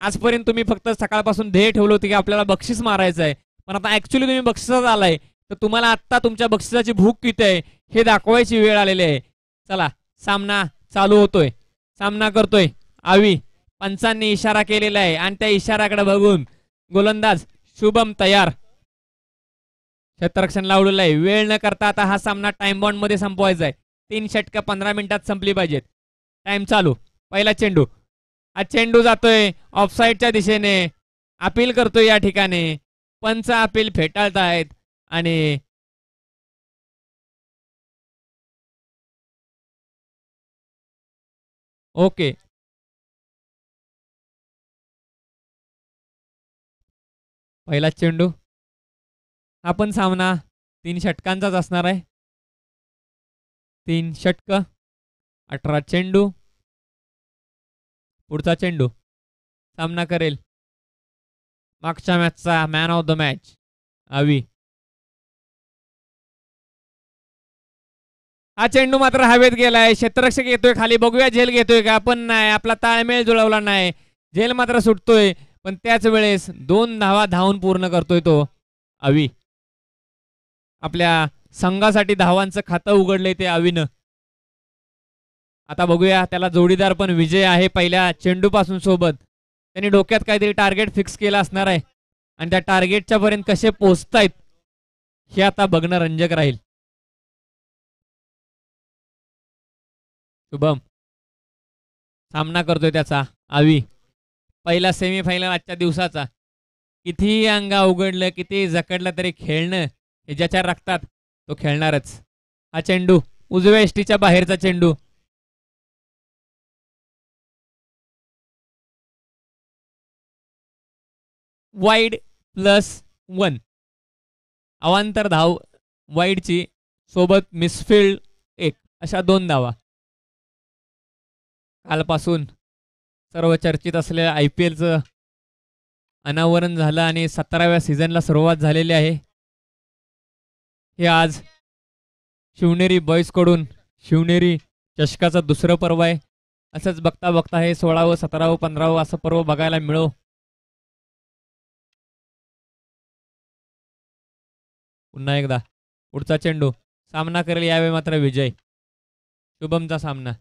आजपर्यंत तुम्ही फक्त सकाळपासून ध्येय ठेवलं होतं की आपल्याला बक्षीस मारायचं आहे, पण आता ऍक्च्युली तुम्ही बक्षिसात आलाय, तर तुम्हाला आत्ता तुमच्या बक्षिसाची भूक किती आहे हे दाखवायची वेळ आलेली आहे. चला, सामना चालू होतोय. सामना करतोय आवी. पंचांनी इशारा केलेला आहे आणि त्या इशाऱ्याकडे बघून गोलंदाज शुभम तयार. क्षेत्ररक्षण लावलेलं आहे. वेळ न करता आता हा सामना टाइम बॉन्ड मध्ये संपवायचा आहे. 3 षटकं 15 मिनिटात संपली पाहिजेत. टाइम चालू. पहिला चेंडू. हा चेंडू जातोय ऑफसाईडच्या दिशेने. अपील करतोय या ठिकाणी. पंच अपील फेटाळतायत आणि ओके, पहिला चेंडू. हा पण सामना 3 षटकांचाच असणार आहे. 3 षटक, 18 चेंडू. पुढचा चेंडू सामना करेल मागच्या मॅचचा मॅन ऑफ द मॅच आवी. हा चेंडू मात्र हवेत गेलाय. क्षेत्ररक्षक येतोय खाली. बघूया झेल घेतोय का, पण नाही. आपला ताळमेळ जुळवला नाही. झेल मात्र सुटतोय, पण त्याच वेळेस 2 धावा धावून पूर्ण करतोय तो आवी. आपल्या संघासाठी धावांचं खातं उघडलंय ते आवीनं. आता बघूया, त्याला जोडीदार पण विजय आहे पहिल्या चेंडूपासून सोबत. त्यांनी डोक्यात काहीतरी टार्गेट फिक्स केलं असणार आहे आणि त्या टार्गेटच्या पर्यंत कसे पोहोचतायत हे आता बघणं रंजक राहील. शुभम सामना करतोय त्याचा आवी. पहिला सेमीफायनल आजच्या दिवसाचा. कितीही अंगा उघडलं, कितीही जकडलं तरी खेळणं हे ज्याच्या रक्तात तो खेळणारच. हा चेंडू उजव्या एष्टीच्या बाहेरचा चेंडू. वाईड +1. अवांतर धाव वाईडची सोबत मिसफिल्ड 1, अशा 2 धावा. कालपासून सर्व चर्चित असलेल्या IPLचं अनावरण झालं आणि 17व्या सीझनला सुरुवात झालेली आहे. हे आज शिवनेरी बॉईजकडून शिवनेरी चषकाचं दुसरं पर्व आहे. असंच बघता बघता हे 16वं 17वं 15वं असं पर्व बघायला मिळो. पुन्हा एकदा पुढचा चेंडू सामना करेल यावेळी मात्र विजय. शुभमचा सामना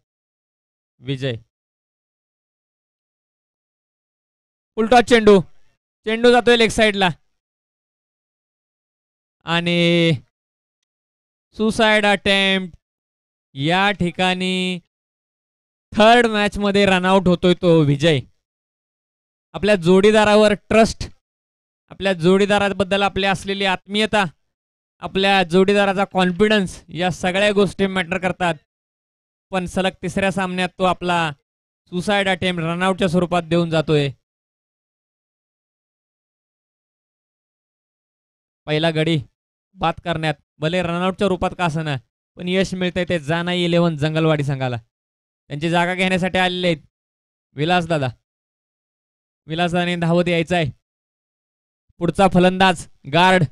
विजय. उलटा चेंडू. चेंडू जातोय लेग साईडला आणि सुसाइड अटेम्प्ट. या ठिकाणी थर्ड मॅच मध्ये रनआउट होतोय तो विजय. आपल्या जोडीदारावर ट्रस्ट, आपल्या जोडीदाराबद्दल आपली असलेली आत्मीयता, आपल्या जोडीदाराचा कॉन्फिडन्स, या सगळ्या गोष्टी मॅटर करतात. पण सलग तिसऱ्या सामन्यात तो आपला सुसाइड अटेम्प्ट रनआउटच्या स्वरूपात देऊन जातोय. पहिला गडी बाद करण्यात भले रनआउटच्या रूपात का असना, पण यश मिळतंय ते जाना 11 जंगलवाडी संघाला. त्यांची जागा घेण्यासाठी आलेले आहेत विलासदादा. विलासदादाने धावत यायचं आहे. पुढचा फलंदाज गार्ड,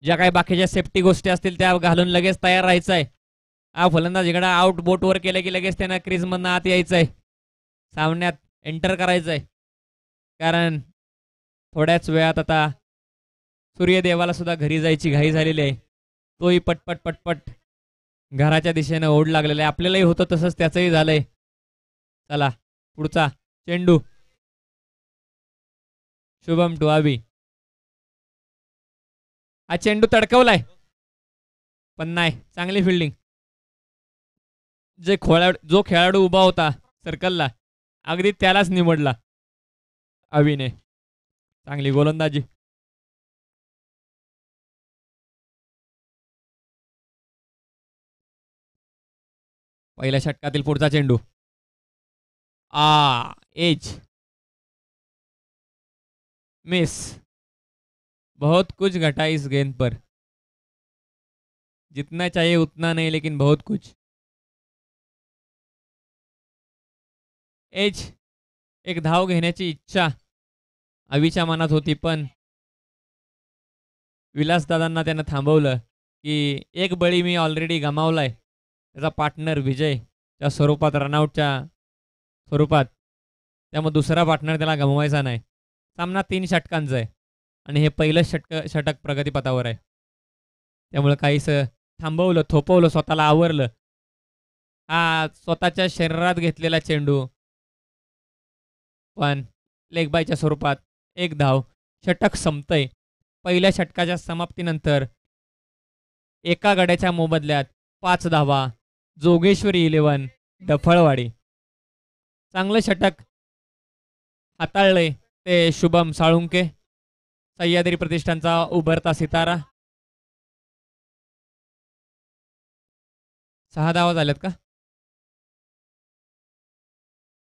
ज्या काही बाकीच्या सेफ्टी गोष्टी असतील त्या घालून लगेच तयार राहायचं आहे. हा फलंदाज इकडे आउट बोटवर केलं की लगेच त्यांना क्रीजमधनं आत यायचं आहे, सामन्यात एंटर करायचं आहे. कारण थोड्याच वेळात आता सूर्यदेवाला सुद्धा घरी जायची घाई झालेली आहे. तोही पटपट पटपट घराच्या दिशेनं ओढ लागलेला आहे. आपल्यालाही होतं तसंच त्याचंही झालंय. चला, पुढचा चेंडू शुभम टू आवी. हा चेंडू तडकवलाय, पण नाही. चांगली फिल्डिंग. जो खेळाडू उभा होता सर्कलला अगदी त्यालाच निवडला आवीने. चांगली गोलंदाजी. पहिल्या षटकातील पुढचा चेंडू. Edge miss. बहुत कुछ घटा इस गेंद पर. जितना चाहिए उतना नहीं, लेकिन बहुत कुछ. एज एक धाव घेण्याची इच्छा आवीच्या मनात होती, पण विलासदादांना त्यानं थांबवलं की एक बळी मी ऑलरेडी गमावलाय. त्याचा पार्टनर विजय त्या स्वरूपात, रनआउटच्या स्वरूपात त्यामुळे दुसरा पार्टनर त्याला गमवायचा नाही. सामना 3 षटकांचा आहे आणि हे पहिलं षटक प्रगतीपथावर आहे. त्यामुळे काहीसं थांबवलं, थोपवलं, स्वतःला आवरलं. हा स्वतःच्या शरीरात घेतलेला चेंडू, पण लेगबायच्या स्वरूपात 1 धाव. षटक संपतंय. पहिल्या षटकाच्या समाप्तीनंतर एका गड्याच्या मोबदल्यात 5 धावा. जोगेश्वरी 11 डफळवाडी. चांगलं षटक हाताळलंय ते शुभम साळुंके, सह्याद्री प्रतिष्ठानचा उभरता सितारा. 6 धावा झाल्यात का?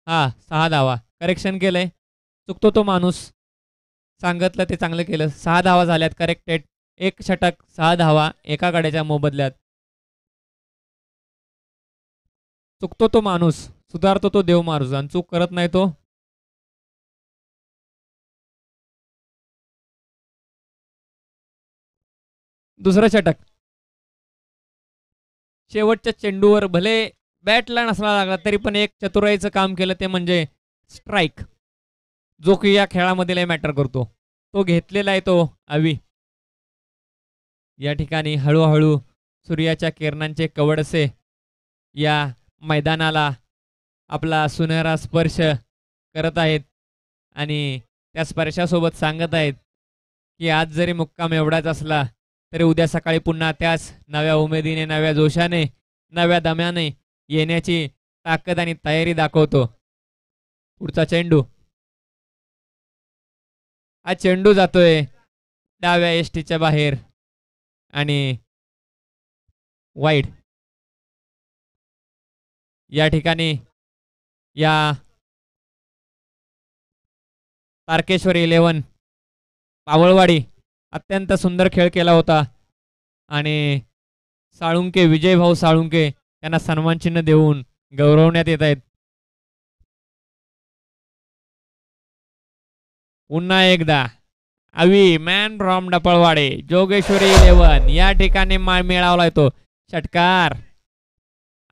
हा 6 धावा. करेक्शन केलंय. चुकतो तो माणूस. सांगितलं ते चांगलं केलं. 6 धावा झाल्यात करेक्टेड. 1 षटक 6 धावा एका गड्याच्या मोबदल्यात. चुकतो तो माणूस, सुधारतो तो देव माणूस, आणि चूक करत नाही तो. दुसरं षटक. शेवटच्या चेंडूवर भले बॅटला नसला लागला तरी पण एक चतुराईचं काम केलं, ते म्हणजे स्ट्राईक, जो की या खेळामध्ये लय मॅटर करतो. तो घेतलेला आहे तो आवी. या ठिकाणी हळूहळू सूर्याच्या किरणांचे कवडसे या मैदानाला आपला सुनहरा स्पर्श करत आहेत आणि त्या स्पर्शासोबत सांगत आहेत की आज जरी मुक्काम एवढाच असला तरी उद्या सकाळी पुन्हा त्याच नव्या उमेदीने, नव्या जोशाने, नव्या दम्याने येण्याची ताकद आणि तयारी दाखवतो. पुढचा चेंडू. हा चेंडू जातोय डाव्या एसटीच्या बाहेर आणि वाईड. या ठिकाणी या तारकेश्वरी 11 पावळवाडी अत्यंत सुंदर खेळ केला होता आणि साळुंके, विजयभाऊ साळुंके यांना सन्मानचिन्ह देऊन गौरवण्यात येत आहेत. पुन्हा एकदा आवी मॅन फ्रॉम डपळवाडे, जोगेश्वरी 11 या ठिकाणी मिळवला येतो षटकार.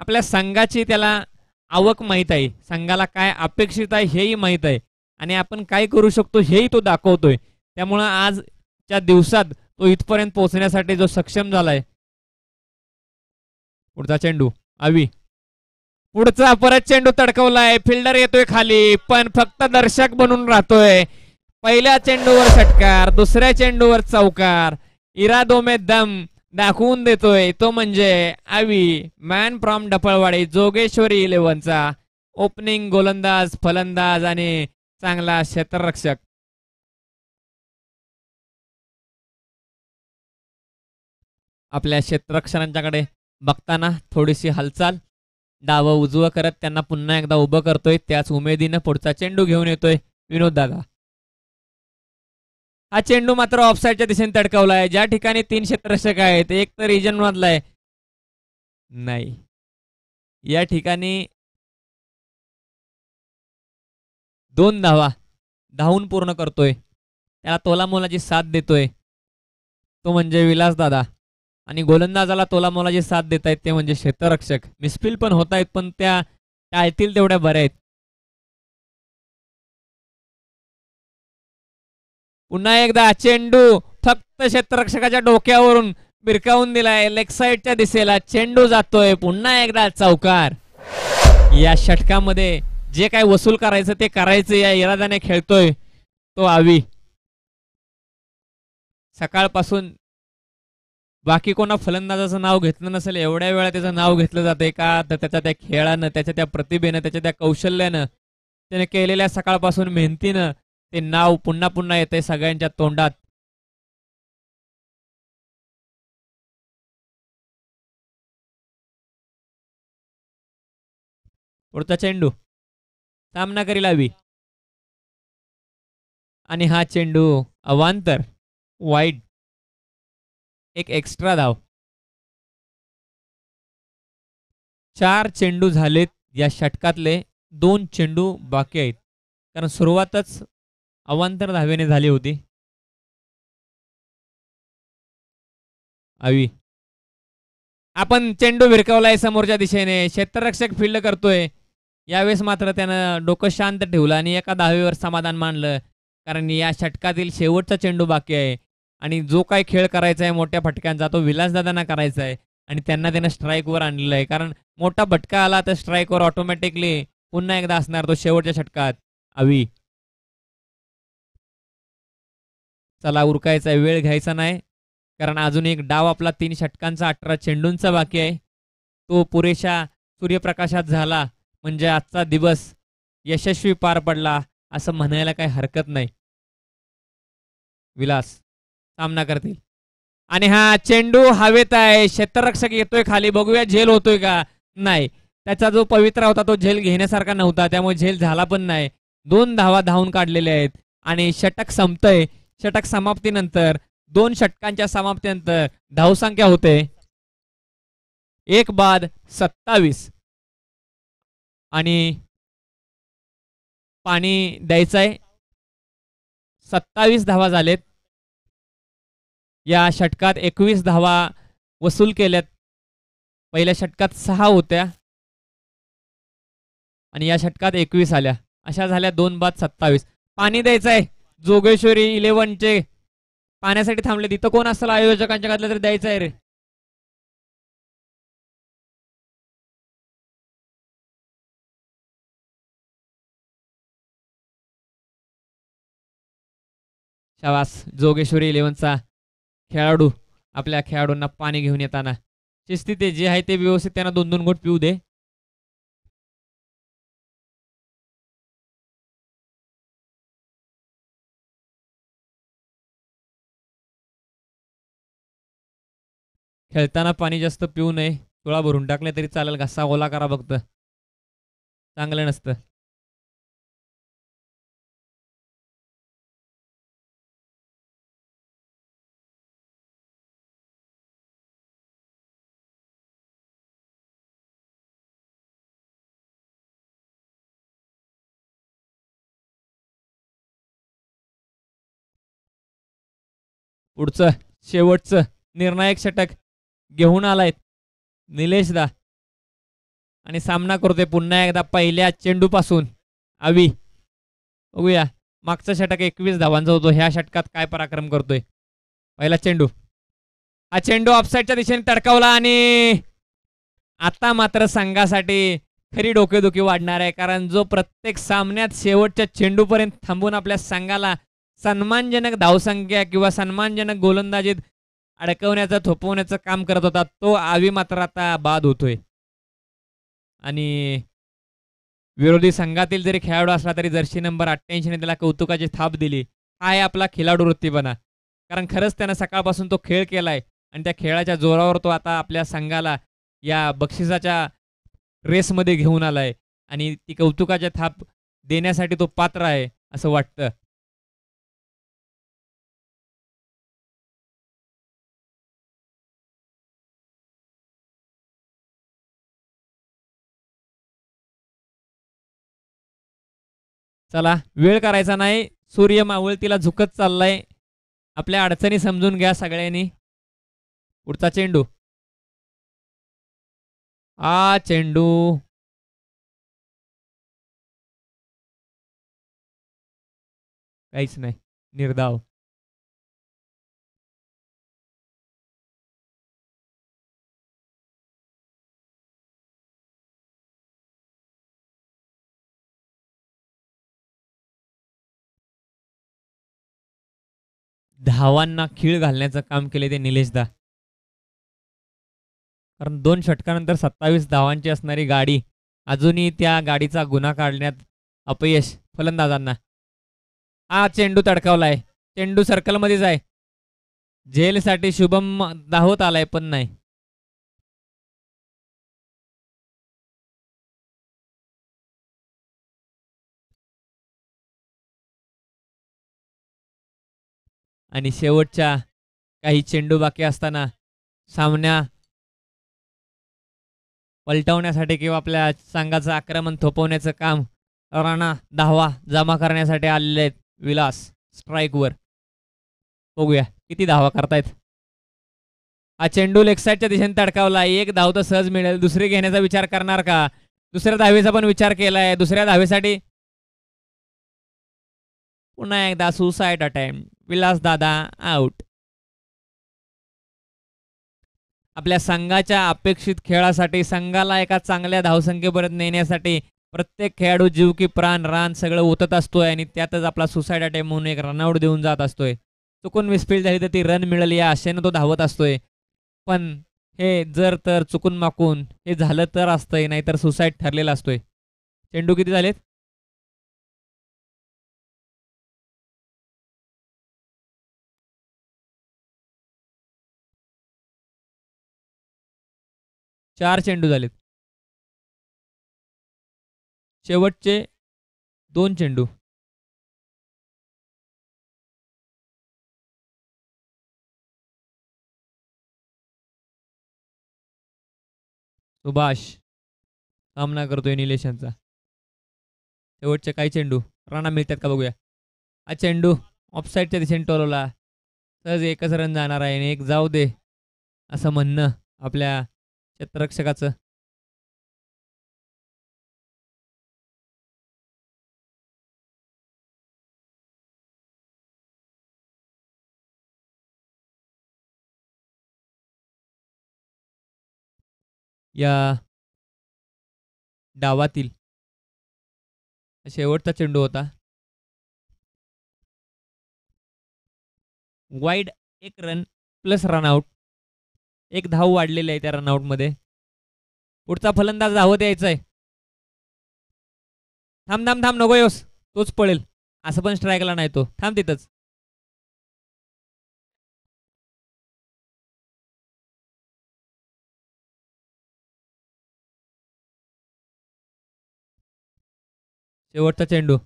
आपल्या संघाची त्याला आवक माहीत आहे, संघाला काय अपेक्षित आहे हेही माहीत आहे आणि आपण काय करू शकतो हेही तो दाखवतोय. त्यामुळं आजच्या दिवसात तो इथपर्यंत पोहोचण्यासाठी जो सक्षम झालाय. पुढचा चेंडू आवी. पुढचा परत चेंडू तडकवलाय. फिल्डर येतोय खाली पण फक्त दर्शक बनून राहतोय. पहिल्या चेंडूवर षटकार, दुसऱ्या चेंडूवर चौकार. इरादो में दम दाखवून देतोय तो म्हणजे आवी man from Daphalwadi, Jogeshwari 11चा opening गोलंदाज, फलंदाज आणि चांगला क्षेत्ररक्षक. आपल्या क्षेत्ररक्षकांच्याकडे बघताना थोडीशी हालचाल, डावं उजवं करत त्यांना पुन्हा एकदा उभं करतोय. त्याच उमेदीनं पुढचा चेंडू घेऊन येतोय विनोद दादा. हा चेंडू मात्र ऑफसाईडच्या दिशेने तडकवलाय. ज्या ठिकाणी 3 क्षेत्ररक्षक आहेत, एक तर रिजन मधलाय नाही, या ठिकाणी 2 धावा धावून पूर्ण करतोय. त्याला तोलामोलाची साथ देतोय तो म्हणजे विलास दादा आणि गोलंदाजाला तोलामोलाची साथ देत आहेत ते म्हणजे क्षेत्ररक्षक. मिसफील पण होत आहेत पण त्या टाळतील तेवढ्या बऱ्या आहेत. पुन्हा एकदा चेंडू फक्त क्षेत्ररक्षकाच्या डोक्यावरून बिरकावून दिलाय. लेग साईडच्या दिशेला चेंडू जातोय. पुन्हा एकदा चौकार. या षटकामध्ये जे काय वसूल करायचं ते करायचं या इराद्याने खेळतोय तो आवी. सकाळपासून बाकी कोणा फलंदाजाचं नाव घेतलं नसेल एवढ्या वेळा त्याचं नाव घेतलं जाते का, तर त्याच्या त्या खेळानं, त्याच्या त्या प्रतिभेनं, त्याच्या त्या कौशल्यानं, त्याने केलेल्या सकाळपासून मेहनतीनं ते नाव पुन्हा पुन्हा येते सगळ्यांच्या तोंडात. पुढचा चेंडू सामना करील आवी आणि हा चेंडू अवांतर वाईड. एक एक्स्ट्रा धाव. 4 चेंडू झालेत या षटकातले. 2 चेंडू बाकी आहेत कारण सुरुवातच अवांतर धावेने झाली होती. आवी आपण चेंडू भिरकावलाय समोरच्या दिशेने. क्षेत्ररक्षक फील्ड करतोय. यावेळेस मात्र त्यानं डोकं शांत ठेवलं आणि एका धावेवर समाधान मानलं. कारण या षटकातील शेवटचा चेंडू बाकी आहे आणि जो काही खेळ करायचा आहे मोठ्या फटक्यांचा तो विलासदादांना करायचा आहे आणि त्यांना त्यानं स्ट्राईकवर आणलेलं आहे. कारण मोठा फटका आला तर स्ट्राईकवर ऑटोमॅटिकली पुन्हा एकदा असणार तो शेवटच्या षटकात. अवी चला उरकायचा आहे, वेळ घ्यायचा नाही. कारण अजून एक डाव आपला 3 षटकांचा 18 चेंडूंचा बाकी आहे. तो पुरेशा सूर्यप्रकाशात झाला म्हणजे आजचा दिवस यशस्वी पार पडला असं म्हणायला काही हरकत नाही. विलास सामना करतील आणि हा चेंडू हवेत आहे. क्षेत्ररक्षक येतोय खाली, बघूया झेल होतोय का. नाही, त्याचा जो पवित्रा होता तो झेल घेण्यासारखा नव्हता, त्यामुळे झेल झाला पण नाही. 2 धावा धावून काढलेल्या आहेत आणि षटक संपतंय. षटक समाप्तीनंतर 2 षटकांच्या समाप्तीनंतर धावसंख्या होते 1 बाद 27 आणि पाणी द्यायचंय. 27 धावा झालेत. या षटकात 21 धावा वसूल केल्यात. पहिल्या षटकात 6 होत्या आणि या षटकात 21 आल्या. अशा झाल्या 2 बाद 27. पाणी द्यायचंय. जोगेश्वरी 11चे पाण्यासाठी थांबले. तिथं कोण असेल आयोजकांच्या घातलं तर द्यायचं आहे रे. शाबास. जोगेश्वरी 11चा खेळाडू आपल्या खेळाडूंना पाणी घेऊन येताना शिस्ती ते जे आहे ते व्यवस्थित त्यांना 2-2 घोट पिऊ दे. खेळताना पाणी जास्त पिऊ नये. डोळा भरून टाकले तरी चालेल, घसा ओला करा फक्त, चांगलं नसतं. पुढचं शेवटचं निर्णायक षटक घेऊन आलाय निलेश दा आणि सामना करतोय पुन्हा एकदा पहिल्या चेंडू पासून अवी. बघूया मागचं षटक 21 धावांचा होतो, ह्या षटकात काय पराक्रम करतोय. पहिला चेंडू, हा चेंडू ऑफसाईडच्या दिशेने तडकावला आणि आता मात्र संघासाठी खरी डोकेदुखी वाढणार आहे. कारण जो प्रत्येक सामन्यात शेवटच्या चेंडूपर्यंत थांबून आपल्या संघाला सन्मानजनक धावसंख्या किंवा सन्मानजनक गोलंदाजीत अडकवण्याचं थोपवण्याचं काम करत होता तो आवी मात्र आता बाद होतोय. आणि विरोधी संघातील जरी खेळाडू असला तरी जर्सी नंबर 88 ने त्याला कौतुकाची थाप दिली. हा आहे आपला खेळाडू वृत्तीपणा. कारण खरंच त्यानं सकाळपासून तो खेळ केलाय आणि त्या खेळाच्या जोरावर तो आता आपल्या संघाला या बक्षिसाच्या रेसमध्ये घेऊन आलाय आणि ती कौतुकाची थाप देण्यासाठी तो पात्र आहे असं वाटतं. चला वेळ करायचा नाही. सूर्य मावळतीला झुकत चाललाय. आपल्या अडचणी समजून घ्या सगळ्यांनी. पुढचा चेंडू, हा चेंडू काहीच नाही, निर्धाव. धावांना खीळ घालण्याचं काम केले ते निलेश दा. कारण 2 षटकानंतर 27 धावांची असणारी गाडी अजूनही त्या गाडीचा गुन्हा काढण्यात अपयश फलंदाजांना. हा चेंडू तडकावलाय. चेंडू सर्कलमध्येच आहे. झेलसाठी शुभम धावत आलाय पण नाही. आणि शेवटच्या काही चेंडू बाकी असताना सामना पलटवण्यासाठी किंवा आपल्या संघाचं आक्रमण थोपवण्याचं काम राणा धावा जमा करण्यासाठी आलेले आहेत. विलास स्ट्राईकवर. बघूया किती धावा करतायत. हा चेंडू लेग साईडच्या दिशेने तडकावला. एक धाव तर सहज मिळेल. दुसरी घेण्याचा विचार करणार का. दुसऱ्या धावेचा पण विचार केलाय. दुसऱ्या धावेसाठी पुन्हा एकदा सुसाईड अटेम्प्ट. विलास दादा आउट. आपल्या संघाच्या अपेक्षित खेळासाठी, संघाला एका चांगल्या धावसंख्येपर्यंत नेण्यासाठी प्रत्येक खेळाडू जीव की प्राण रान सगळं ओतत असतोय आणि त्यातच आपला सुसाईड अटेम्प्ट म्हणून एक रनआउट देऊन जात असतोय. चुकून मिसफील्ड झाली तर ती रन मिळेल या आशेनं तो धावत असतोय. पण हे जर तर चुकून माकून हे झालं तर असतंय, नाहीतर सुसाईड ठरलेला असतोय. चेंडू किती झालेत? 4 चेंडू झालेत. शेवटचे 2 चेंडू. सुभाष सामना करतोय निलेशांचा. शेवटचे काही चेंडू राणा मिळतात का बघूया. हा चेंडू ऑफसाईडच्या दिशेने टोलवला. सहज एकच रन जाणार आहे आणि एक जाऊ दे असं म्हणणं आपल्या क्षेत्ररक्षकाचं. या डावातील शेवटचा चेंडू होता. वाईड एक रन प्लस रनआउट. एक धाव वाढलेली आहे त्या रनआउटमध्ये. पुढचा फलंदाज धावत यायचा आहे. थांब थांब थांब नको येऊस, तोच पळेल. असं पण स्ट्राईकला नाही तो. थांब तिथंच. शेवटचा चेंडू.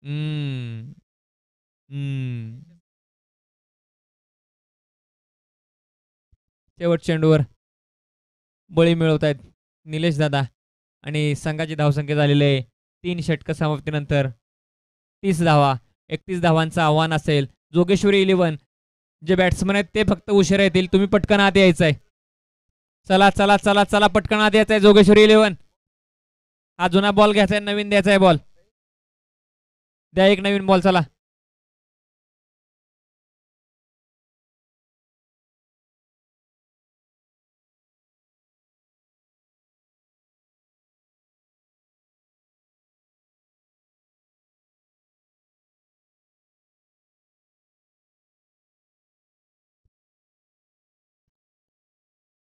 हम्म हम्म शेवट चेंडूवर बळी मिळवत आहेत निलेश दादा आणि संघाची धावसंख्या झालेली आहे 3 षटक समाप्तीनंतर 30 धावा. 31 धावांचं आव्हान असेल. जोगेश्वरी 11 जे बॅट्समन आहेत ते फक्त उशिरा येतील. तुम्ही पटकन आत यायचं आहे. चला चला चला चला पटकन आत यायचं आहे. जोगेश्वरी 11 हा जुना बॉल घ्यायचा आहे, नवीन द्यायचा आहे बॉल. द्या एक नवीन बॉल. चला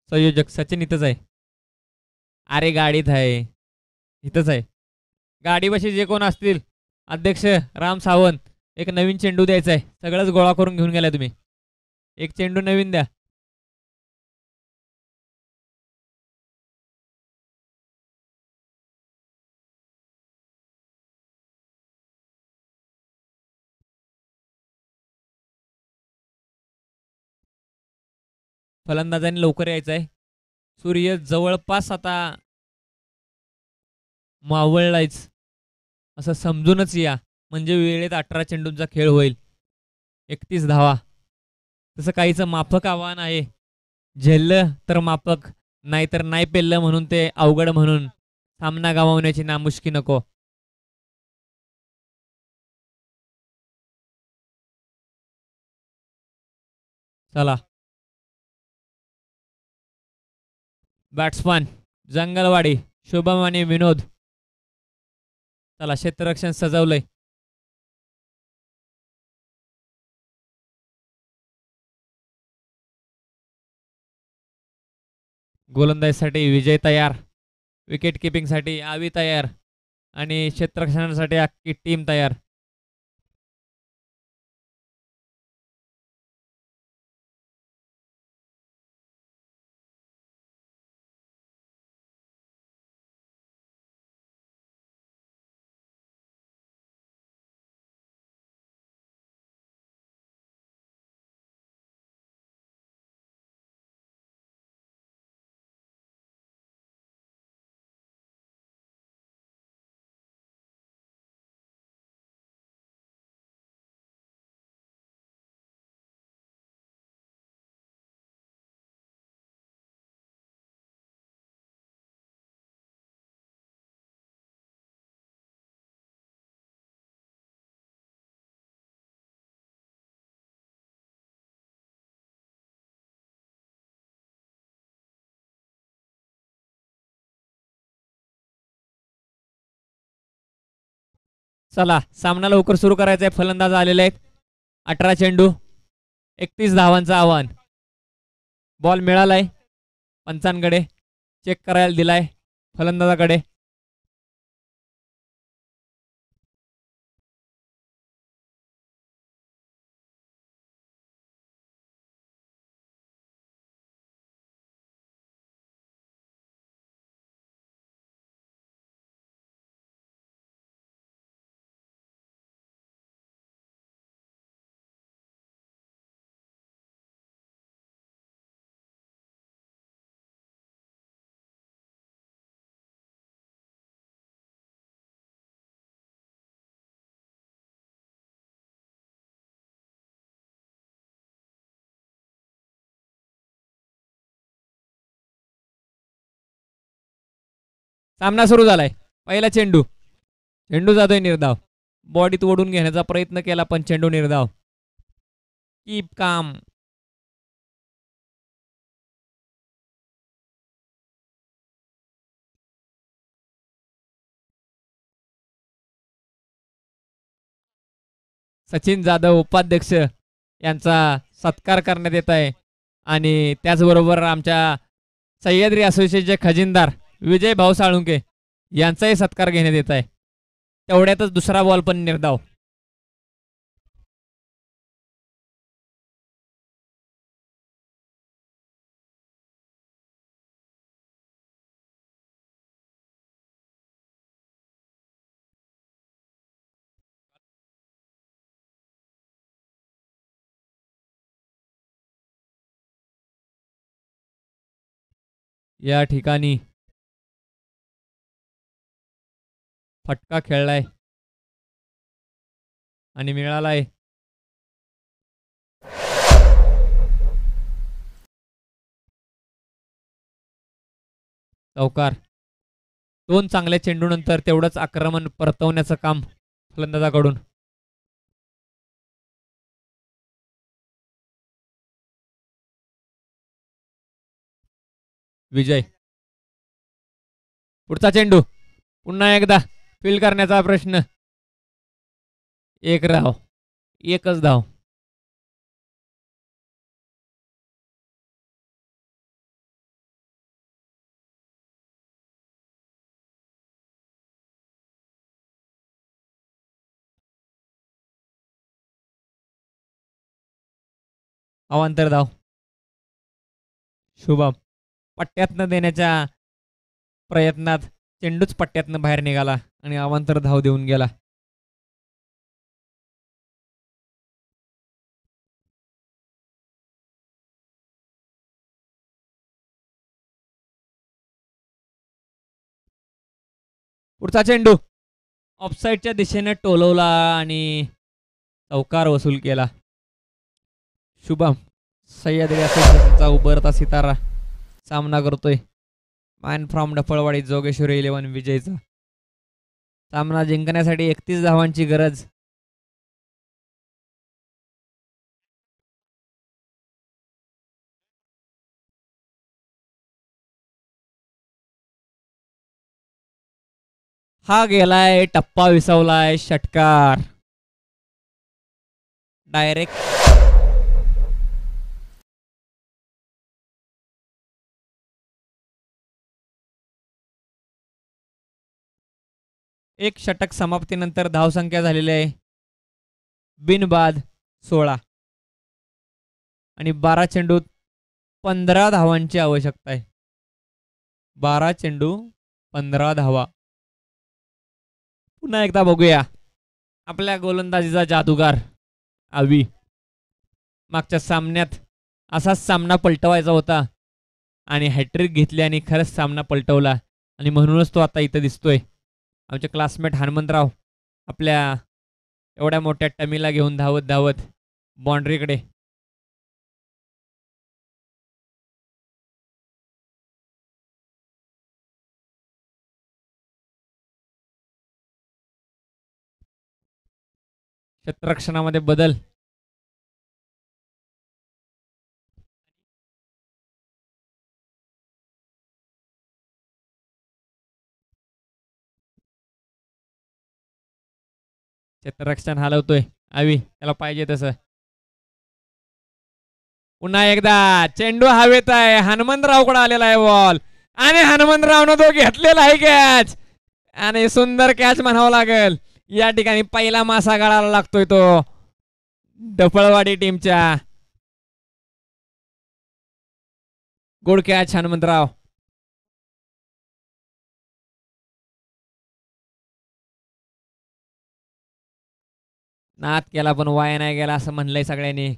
संयोजक सचिन इथंच आहे. अरे गाडीत आहे, इथंच आहे. गाडीपाशी जे कोण असतील अध्यक्ष राम सावंत एक नवीन चेंडू द्यायचा आहे. सगळंच गोळा करून घेऊन गेलाय तुम्ही. एक चेंडू नवीन द्या. फलंदाजांनी लवकर यायचं आहे. सूर्य जवळपास आता मावळलायच असं समजूनच या, म्हणजे वेळेत 18 चेंडूंचा खेळ होईल. 31 धावा तसं काहीचं माफक आव्हान आहे. झेललं तर माफक, नाहीतर नाही पेललं म्हणून ते अवघड. म्हणून सामना गमावण्याची नामुष्की नको. चला बॅट्समन जंगलवाडी शुभम आणि विनोद. चला क्षेत्ररक्षण सजवलंय. गोलंदाजीसाठी विजय तयार. विकेट किपिंगसाठी आवी तयार आणि क्षेत्ररक्षणासाठी अख्खी टीम तयार. चला सामना लवकर सुरू करायचा आहे. फलंदाज आलेले आहेत. 18 चेंडू 31 धावांचं आव्हान. बॉल मिळालाय पंचांकडे. चेक करायला दिलाय फलंदाजाकडे. सामना सुरू झालाय. पहिला चेंडू. चेंडू जातोय निर्धाव. बॉडीत ओढून घेण्याचा प्रयत्न केला पण चेंडू निर्धाव. Keep calm. सचिन जाधव उपाध्यक्ष यांचा सत्कार करण्यात येत आहे. आणि त्याचबरोबर आमच्या सह्याद्री असोसिएशनचे खजिनदार विजय भाऊ साळुंके यांचाही सत्कार घेण्यात येत आहे. तेवढ्यातच दुसरा बॉल पण निर्धाव. या ठिकाणी फटका खेळलाय आणि मिळालाय. चौकार. दोन चांगल्या चेंडूनंतर तेवढंच आक्रमण परतवण्याचं काम फलंदाजाकडून. विजय. पुढचा चेंडू. पुन्हा एकदा फील करण्याचा प्रश्न. एक धाव. एकच धाव. अवांतर धाव. शुभम पट्ट्यातनं देण्याच्या प्रयत्नात चेंडूच पट्ट्यातनं बाहेर निघाला आणि अवांतर धाव देऊन गेला. पुढचा चेंडू ऑफसाईडच्या दिशेने टोलवला आणि चौकार वसूल केला. शुभम सह्याद्री असोसिएशनचा उभरता सितारा सामना करतोय. मॅन फ्रॉम डफळवाडी जोगेश्वरी 11 विजयचा. सामना जिंकण्यासाठी 31 धावांची गरज. हा गेलाय टप्पा विसवलाय. षटकार डायरेक्ट. एक षटक समाप्तीनंतर धावसंख्या झालेली आहे बिनबाद 16 आणि 12 चेंडूत 15 धावांची आवश्यकता आहे. 12 चेंडू 15 धावा. पुन्हा एकदा बघूया आपल्या गोलंदाजीचा जादूगार आवी. मागच्या सामन्यात असाच सामना पलटवायचा होता आणि हॅट्रिक घेतली आणि खरंच सामना पलटवला आणि म्हणूनच तो आता इथं दिसतोय. आमचे क्लासमेट हनुमंतराव आपल्या एवढ्या मोठ्या टमीला घेऊन धावत धावत बाउंड्रीकडे. क्षेत्ररक्षणामध्ये बदल. क्षेत्ररक्षण हलवतोय आवी, त्याला पाहिजे तसं. पुन्हा एकदा चेंडू हवेत आहे, हनुमंतरावकडे आलेला आहे बॉल आणि हनुमंतरावनं तो घेतलेला आहे कॅच आणि सुंदर कॅच म्हणावं लागेल. या ठिकाणी पहिला मासा गळाला लागतोय तो डफळवाडी टीमच्या. Good catch Hanumantrao. नाद केला पण वाया नाही गेला असं म्हणलंय सगळ्यांनी.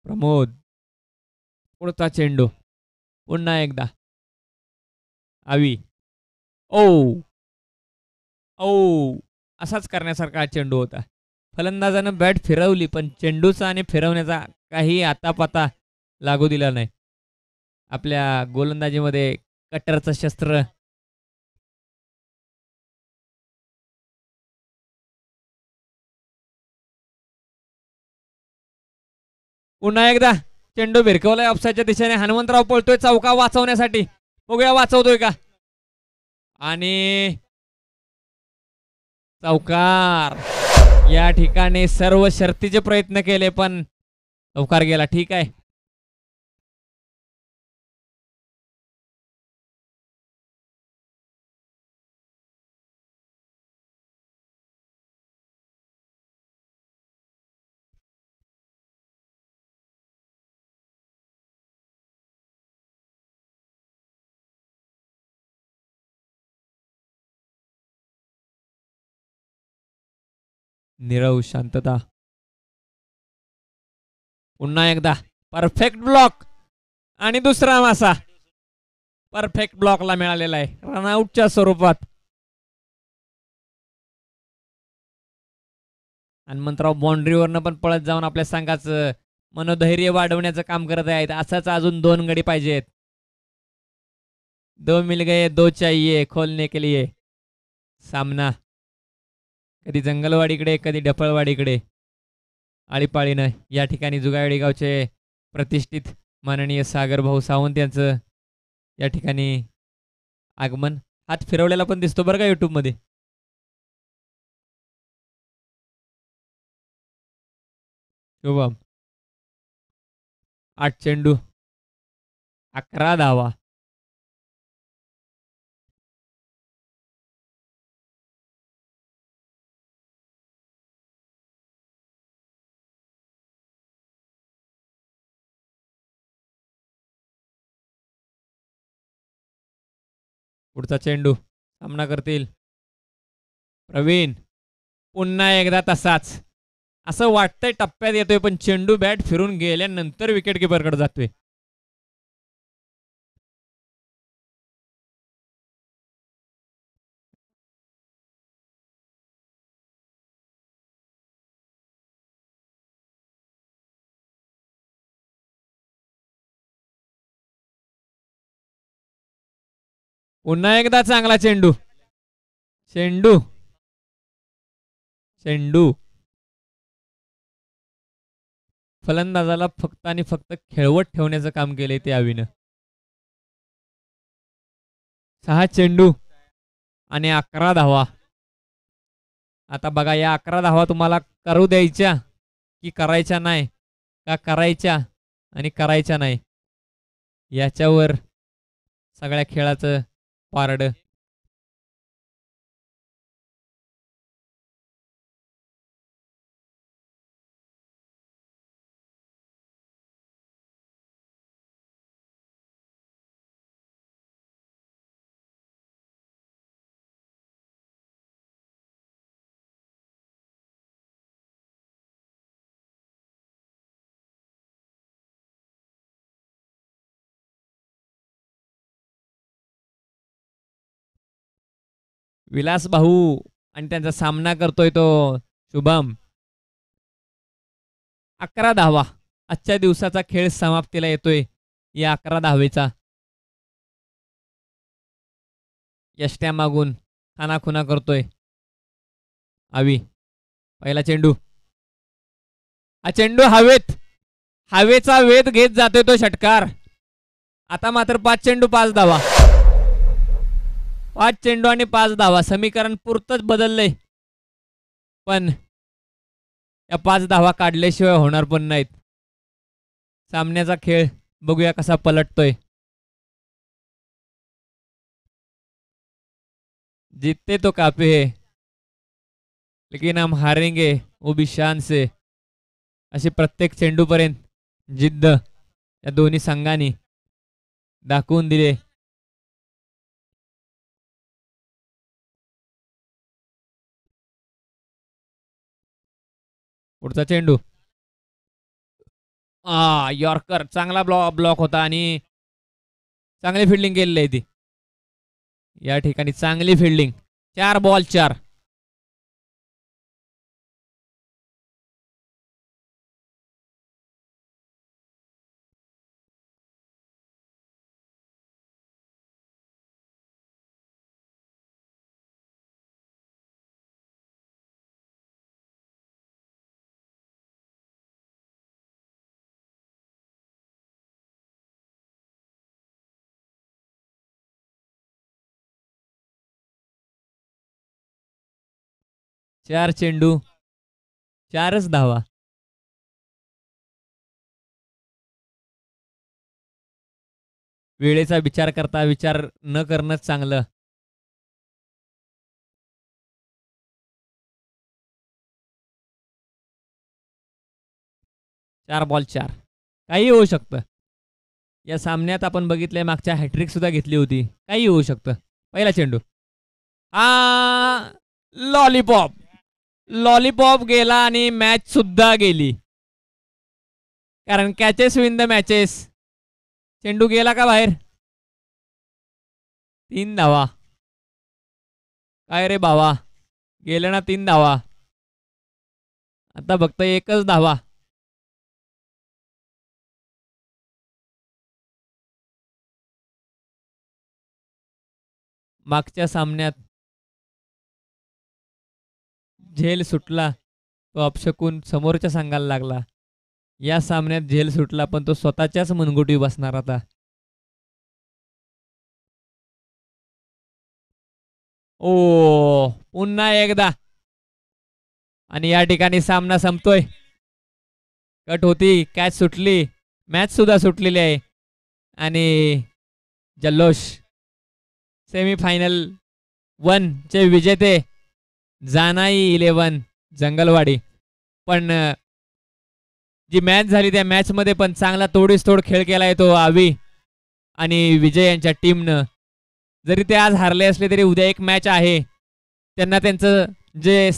प्रमोद, पुढचा चेंडू पुन्हा एकदा आवी. ओ ओ असाच करण्यासारखा चेंडू होता. फलंदाजानं बॅट फिरवली पण चेंडूचा आणि फिरवण्याचा काही आतापाता लागू दिला नाही. आपल्या गोलंदाजीमध्ये कटरचं शस्त्र. पुन्हा एकदा चेंडू भिरकवलाय ऑफसाईडच्या दिशेने. हनुमंतराव पळतोय चौका वाचवण्यासाठी. बघूया वाचवतोय का. आणि चौकार. या ठिकाणी सर्व शर्तीचे प्रयत्न केले पण चौकार गेला. ठीक आहे. नीरव शांतता. पुन्हा एकदा परफेक्ट ब्लॉक आणि दुसरा मासा परफेक्ट ब्लॉकला मिळालेला आहे रनआउटच्या स्वरूपात. हनुमंतराव बाउंड्रीवरनं पण पळत जाऊन आपल्या संघाचं मनोधैर्य वाढवण्याचं काम करत आहेत. असंच अजून 2 गडी पाहिजेत. 2 मिल गए 2 चाहिए खोलने के लिए. सामना कधी जंगलवाडीकडे कधी डफळवाडीकडे. आळीपाळीनं या ठिकाणी जुगावडी गावचे प्रतिष्ठित माननीय सागर भाऊ सावंत यांचं या ठिकाणी आगमन. हात फिरवलेला पण दिसतो बरं का युट्यूबमध्ये. शुभम 8 चेंडू 11 धावा. पुढचा चेंडू सामना करतील प्रवीण. पुन्हा एकदा तसाच. असं वाटतंय टप्प्यात येतोय पण चेंडू बॅट फिरून गेल्यानंतर विकेट किपरकडे जातोय. पुन्हा एकदा चांगला चेंडू. चेंडू चेंडू फलंदाजाला फक्त आणि फक्त खेळवत ठेवण्याचं काम केलंय ते आवीनं. 6 चेंडू आणि 11 धावा. आता बघा या 11 धावा तुम्हाला करू द्यायच्या की करायच्या नाही, का करायच्या आणि करायच्या नाही, याच्यावर सगळ्या खेळाचं पारड. विलास भाऊ आणि त्यांचा सामना करतोय तो शुभम 11 धावा. आजच्या दिवसाचा खेळ समाप्तीला येतोय या 11 धावेचा. यष्ट्या मागून खानाखुना करतोय आवी. पहिला चेंडू. हा चेंडू हवेत, हवेचा वेध घेत जातोय तो षटकार. आता मात्र 5 चेंडू 5 धावा. 5 चेंडू आणि 5 धावा. समीकरण पुरतच बदललंय, पण या 5 धावा काढल्याशिवाय होणार पण नाहीत. सामन्याचा खेळ बघूया कसा पलटतोय. जीतते तो काफी है, लेकिन हम हारेंगे वो भी शान से. अशी प्रत्येक चेंडूपर्यंत जिद्द या दोन्ही संघांनी दाखवून दिले. पुढचा चेंडू. यॉर्कर. चांगला ब्लॉक होता आणि चांगली फिल्डिंग केलेली आहे ती या ठिकाणी. चांगली फिल्डिंग. 4 बॉल 4. चार चेंडू 4च धावा. वेळेचा विचार करता विचार न करणंच चांगलं. चार बॉल 4. काही होऊ शकतं या सामन्यात. आपण बघितलंय मागच्या हॅट्रिक सुद्धा घेतली होती. काही होऊ शकतं. पहिला चेंडू. लॉलीपॉप. लॉलीपॉप गेला आणि मॅच सुद्धा गेली, कारण कॅचेस विन द मॅचेस. चेंडू गेला का बाहेर. 3 धावा. काय रे भावा, गेले ना 3 धावा. आता फक्त 1च धावा. मागच्या सामन्यात झेल सुटला तो अपशकून समोरच्या संघाला लागला. या सामन्यात झेल सुटला पण तो स्वतःच्याच मनगुटी बसणार आता. पुन्हा एकदा. आणि या ठिकाणी सामना संपतोय. कट होती, कॅच सुटली, मॅच सुद्धा सुटलेली आहे. आणि जल्लोष. सेमीफायनल 1 चे विजेते जानाई 11 जंगलवाडी. पण जी मॅच झाली त्या मॅचमध्ये पण चांगला तोडीसतोड खेळ केलाय तो आवी आणि विजय यांच्या टीमनं. जरी ते आज हारले असले तरी उद्या एक मॅच आहे. त्यांना त्यांचं जे